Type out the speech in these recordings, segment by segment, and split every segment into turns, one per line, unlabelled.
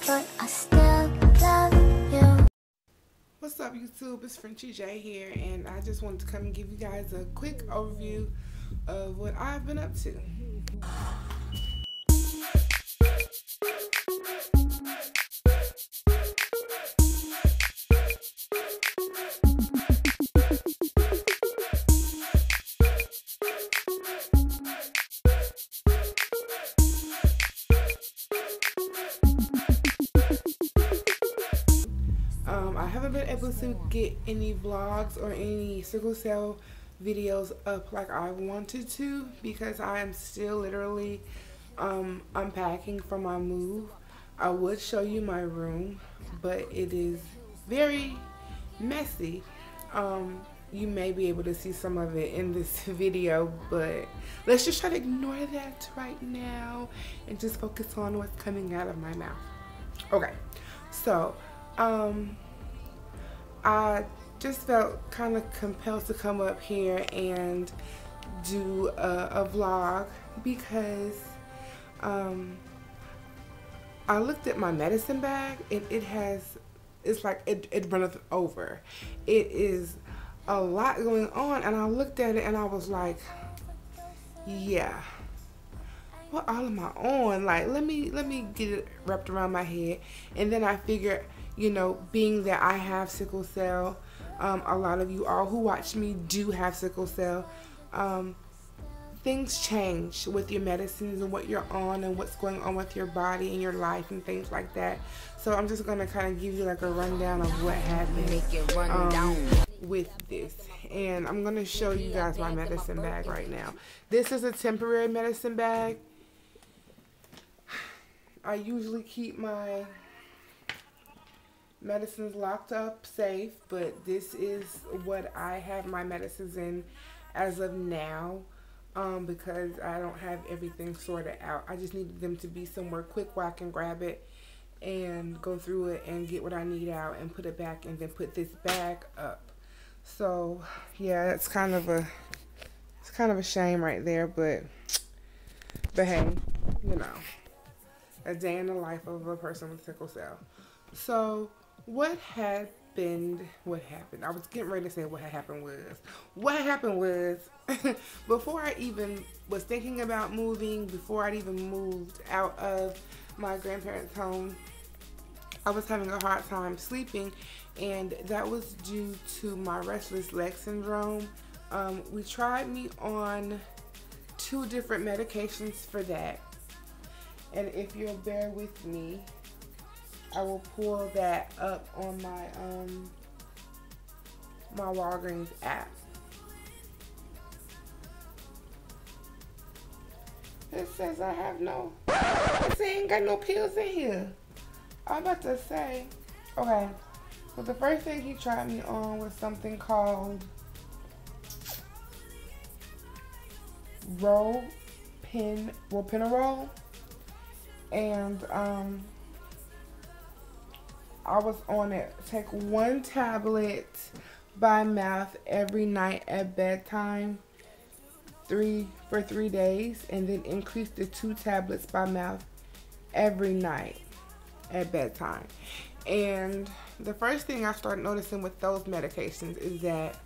but I still love you.
What's up, YouTube? It's Frenchie J here, and I just wanted to come and give you guys a quick overview of what I've been up to. I haven't been able to get any vlogs or any sickle cell videos up like I wanted to because I am still literally unpacking from my move. I would show you my room, but it is very messy. You may be able to see some of it in this video, but let's just try to ignore that right now and just focus on what's coming out of my mouth. Okay, so I just felt kind of compelled to come up here and do a vlog because I looked at my medicine bag and it's like it runneth over. It is a lot going on, and I looked at it and I was like, yeah, what all am I on? Like, let me get it wrapped around my head. And then I figured, you know, being that I have sickle cell, a lot of you all who watch me do have sickle cell, things change with your medicines and what you're on and what's going on with your body and your life and things like that. So I'm just gonna kind of give you like a rundown of what happened with this, and I'm gonna show you guys my medicine bag right now. This is a temporary medicine bag. I usually keep my medicines locked up safe, but this is what I have my medicines in as of now, because I don't have everything sorted out. I just needed them to be somewhere quick where I can grab it and go through it and get what I need out and put it back and then put this bag up. So yeah, it's kind of a shame right there, but hey, you know, a day in the life of a person with sickle cell. So what happened? I was getting ready to say what happened was before I even was thinking about moving, before I'd even moved out of my grandparents' home, I was having a hard time sleeping, and that was due to my restless leg syndrome. We tried me on 2 different medications for that, and if you'll bear with me, I will pull that up on my my Walgreens app. It says I have no, it ain't got no pills in here. I'm about to say, okay, so the first thing he tried me on was something called Ropeneol, and I was on it. Take 1 tablet by mouth every night at bedtime for 3 days, and then increase to 2 tablets by mouth every night at bedtime. And the first thing I started noticing with those medications is that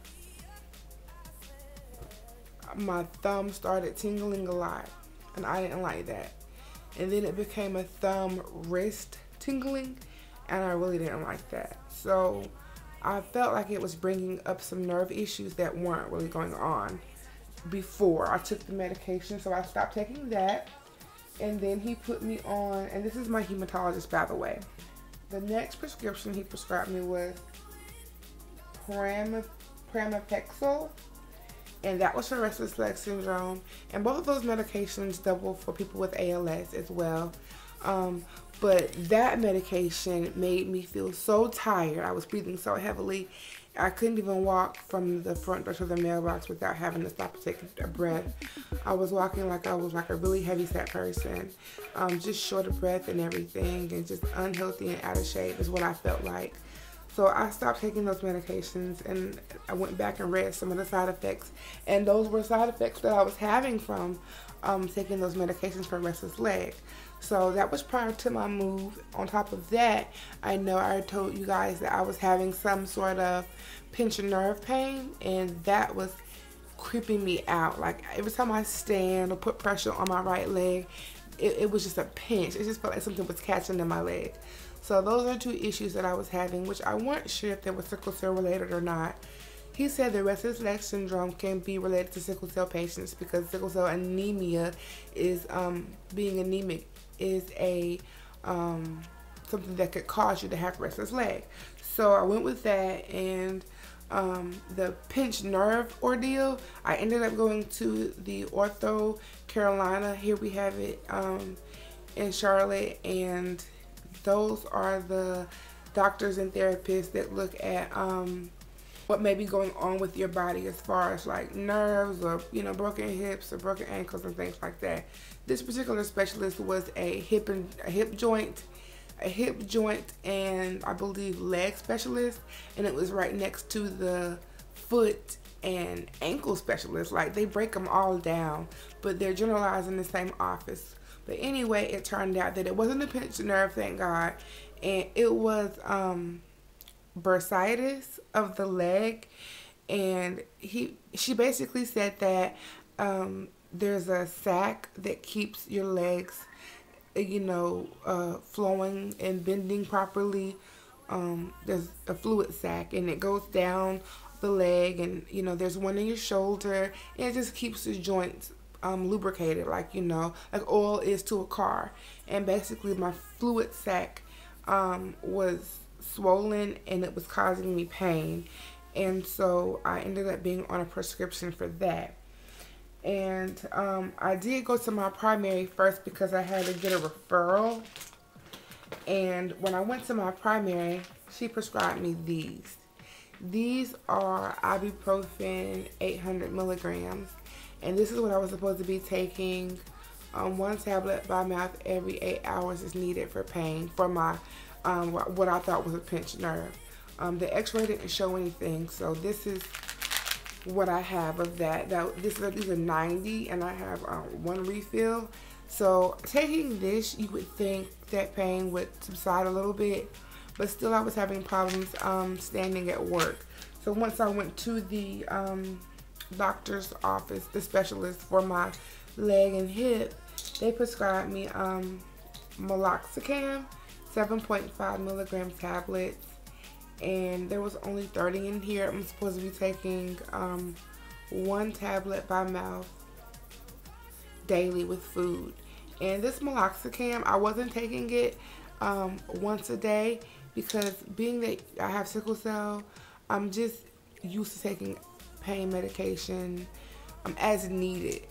my thumb started tingling a lot, and I didn't like that. And then it became a thumb wrist tingling, and I really didn't like that. So I felt like it was bringing up some nerve issues that weren't really going on before I took the medication. So I stopped taking that, and then he put me on, and this is my hematologist, by the way. The next prescription he prescribed me was pramipexole, and that was for restless leg syndrome. And both of those medications double for people with ALS as well. But that medication made me feel so tired. I was breathing so heavily. I couldn't even walk from the front door to the mailbox without having to stop and take a breath. I was walking like I was like a really heavy-set person, just short of breath and everything, and just unhealthy and out of shape is what I felt like. So I stopped taking those medications, and I went back and read some of the side effects, and those were side effects that I was having from taking those medications for restless leg. So that was prior to my move. On top of that, I know I told you guys that I was having some sort of pinch nerve pain, and that was creeping me out. Like every time I stand or put pressure on my right leg, it was just a pinch. It just felt like something was catching in my leg. So those are two issues that I was having, which I weren't sure if they were sickle cell related or not. He said the restless leg syndrome can be related to sickle cell patients because sickle cell anemia is being anemic is a something that could cause you to have restless leg. So I went with that, and the pinched nerve ordeal, I ended up going to the Ortho Carolina. Here we have it in Charlotte, and those are the doctors and therapists that look at what may be going on with your body as far as like nerves or, you know, broken hips or broken ankles and things like that. This particular specialist was a hip joint and I believe leg specialist, and it was right next to the foot and ankle specialist. Like they break them all down, but they're generalized in the same office. But anyway, it turned out that it wasn't a pinched nerve, thank God, and it was bursitis of the leg. And she basically said that there's a sac that keeps your legs, you know, flowing and bending properly. There's a fluid sac, and it goes down the leg, and you know there's one in your shoulder, and it just keeps the joints lubricated, like, you know, like oil is to a car. And basically my fluid sac was swollen, and it was causing me pain, and so I ended up being on a prescription for that. And I did go to my primary first because I had to get a referral. And when I went to my primary, she prescribed me these. These are ibuprofen 800 milligrams. And this is what I was supposed to be taking. One tablet by mouth every 8 hours is needed for pain for my, what I thought was a pinched nerve. The x-ray didn't show anything, so this is what I have of that. These are 90, and I have one refill. So taking this, you would think that pain would subside a little bit, but still I was having problems standing at work. So once I went to the doctor's office, the specialist for my leg and hip, they prescribed me meloxicam 7.5 milligram tablets, and there was only 30 in here. I'm supposed to be taking one tablet by mouth daily with food. And this meloxicam, I wasn't taking it once a day because being that I have sickle cell, I'm just used to taking pain medication as needed.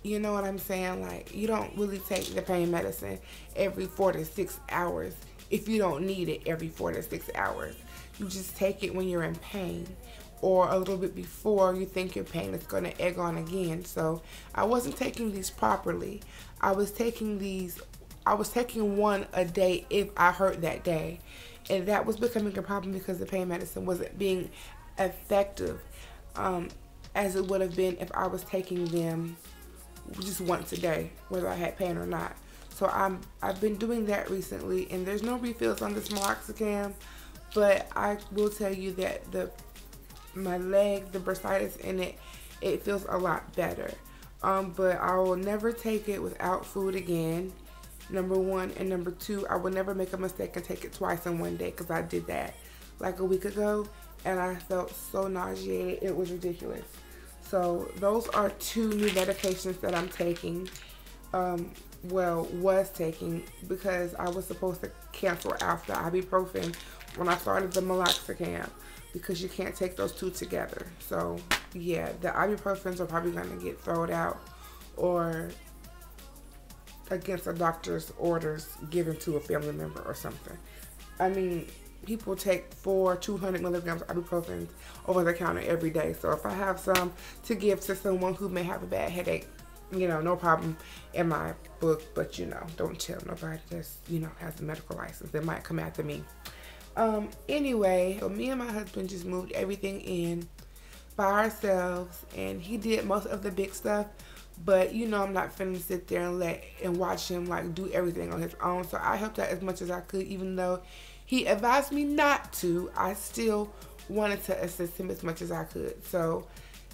You know what I'm saying? Like, you don't really take the pain medicine every 4 to 6 hours if you don't need it every 4 to 6 hours. You just take it when you're in pain, or a little bit before you think your pain is going to egg on again. So I wasn't taking these properly. I was taking one a day if I hurt that day. And that was becoming a problem because the pain medicine wasn't being effective as it would have been if I was taking them just once a day, whether I had pain or not. So I've been doing that recently, and there's no refills on this meloxicam, but I will tell you that my leg, the bursitis in it, it feels a lot better. But I will never take it without food again, number one. And number two, I will never make a mistake and take it twice in one day, because I did that like a week ago, and I felt so nauseated. It was ridiculous. So those are two new medications that I'm taking. Was taking, because I was supposed to cancel out the ibuprofen when I started the meloxicam, because you can't take those two together. So yeah, the ibuprofens are probably going to get thrown out or against a doctor's orders given to a family member or something. I mean, people take 200 milligrams of ibuprofen over the counter every day. So if I have some to give to someone who may have a bad headache, you know, no problem in my book. But, you know, don't tell nobody that's, you know, has a medical license. They might come after me. Anyway, so me and my husband just moved everything in by ourselves, and he did most of the big stuff, But you know, I'm not finna sit there and watch him like do everything on his own. So I helped out as much as I could, even though he advised me not to. I still wanted to assist him as much as I could. So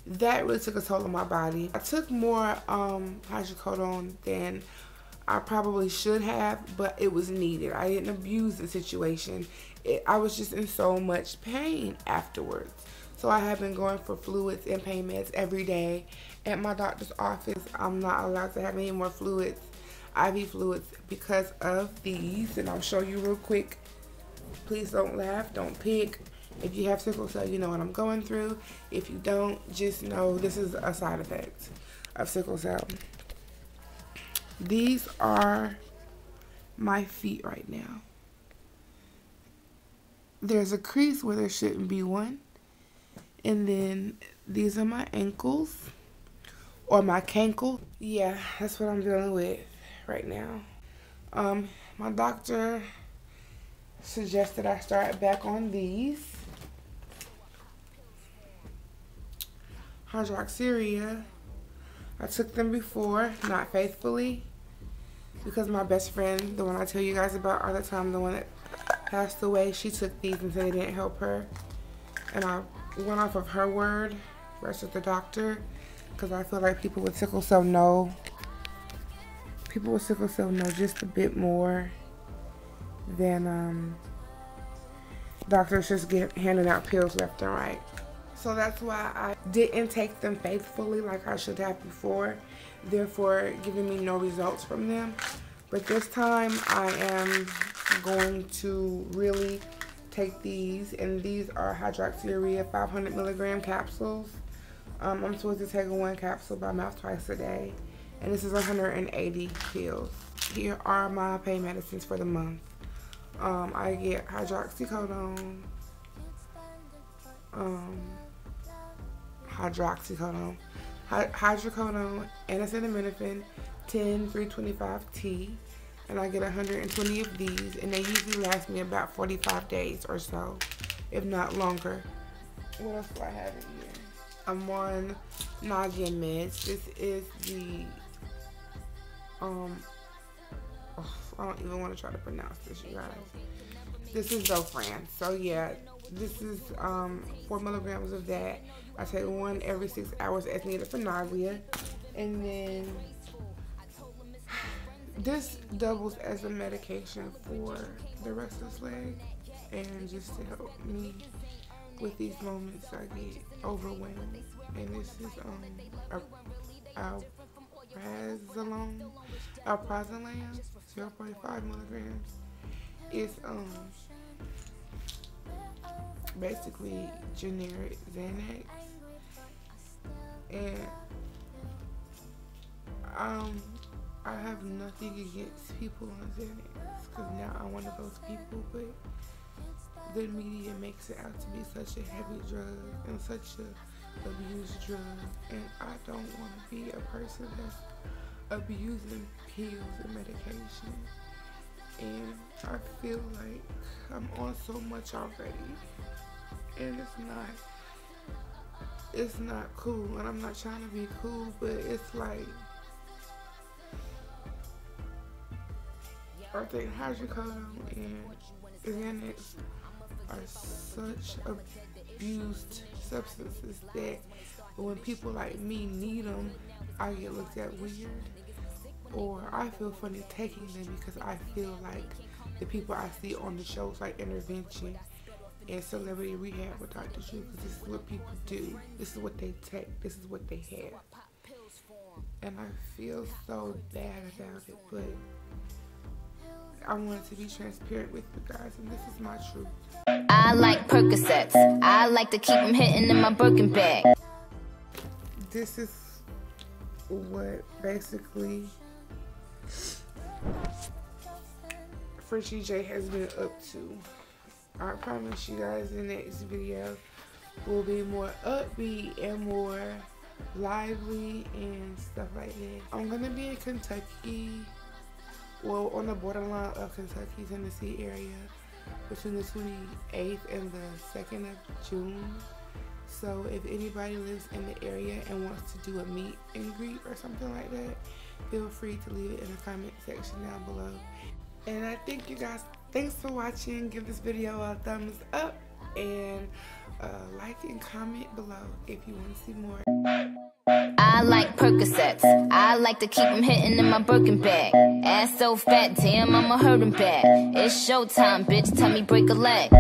that really took a toll on my body. I took more hydrocodone than I probably should have, but it was needed. I didn't abuse the situation. I was just in so much pain afterwards. So I have been going for fluids and pain meds every day. At my doctor's office, I'm not allowed to have any more fluids, IV fluids, because of these. And I'll show you real quick. Please don't laugh, don't pick. If you have sickle cell, you know what I'm going through. If you don't, just know this is a side effect of sickle cell. These are my feet right now. There's a crease where there shouldn't be one. And then these are my ankles, or my cankle. Yeah, that's what I'm dealing with right now. My doctor suggested I start back on these. Hydroxyurea. I took them before, not faithfully, because my best friend, the one I tell you guys about all the time, the one that passed away, she took these and said it didn't help her. And I went off of her word versus the doctor, because I feel like people with sickle cell know just a bit more than doctors just handing out pills left and right. So that's why I didn't take them faithfully like I should have before, therefore giving me no results from them. But this time I am going to really take these, and these are hydroxyurea 500 milligram capsules. I'm supposed to take one capsule by mouth twice a day, and this is 180 pills. Here are my pain medicines for the month. I get hydroxycodone, hydrocodone, and acetaminophen, 10-325T, and I get 120 of these, and they usually last me about 45 days or so, if not longer. What else do I have in here? I'm on nausea meds. This is the I don't even want to try to pronounce this, you guys. This is Zofran. So yeah, this is 4 milligrams of that. I take one every 6 hours as needed for nausea. And then this doubles as a medication for the restless leg, and just to help me with these moments I get overwhelmed. And this is alprazolam, 0.5 milligrams. It's basically generic Xanax, and I have nothing against people on Xanax, because now I'm one of those people, but the media makes it out to be such a heavy drug and such a abused drug, and I don't want to be a person that's abusing pills and medication. And I feel like I'm on so much already, and it's not cool, and I'm not trying to be cool, but it's like, I think hydrocodone and Xanax are such abused substances that when people like me need them, I get looked at weird, or I feel funny taking them, because I feel like the people I see on the shows like Intervention and Celebrity Rehab with Dr. Drew, because this is what people do, this is what they take, this is what they have, and I feel so bad about it, but I wanted to be transparent with you guys, and this is my truth.
I like Percocets. I like to keep them hitting in my Birkin bag.
This is what basically Frenchie J has been up to. I promise you guys the next video will be more upbeat and more lively and stuff like that. I'm gonna be in Kentucky, well, on the borderline of Kentucky, Tennessee area, between the 28th and the 2nd of June. So if anybody lives in the area and wants to do a meet and greet or something like that, feel free to leave it in the comment section down below. And I thank you guys. Thanks for watching. Give this video a thumbs up and like and comment below if you want to see more.
I like Percocets. I like to keep them hitting in my Birkin bag. Ass so fat, damn, I'ma hurt him back. It's showtime, bitch, tell me break a leg.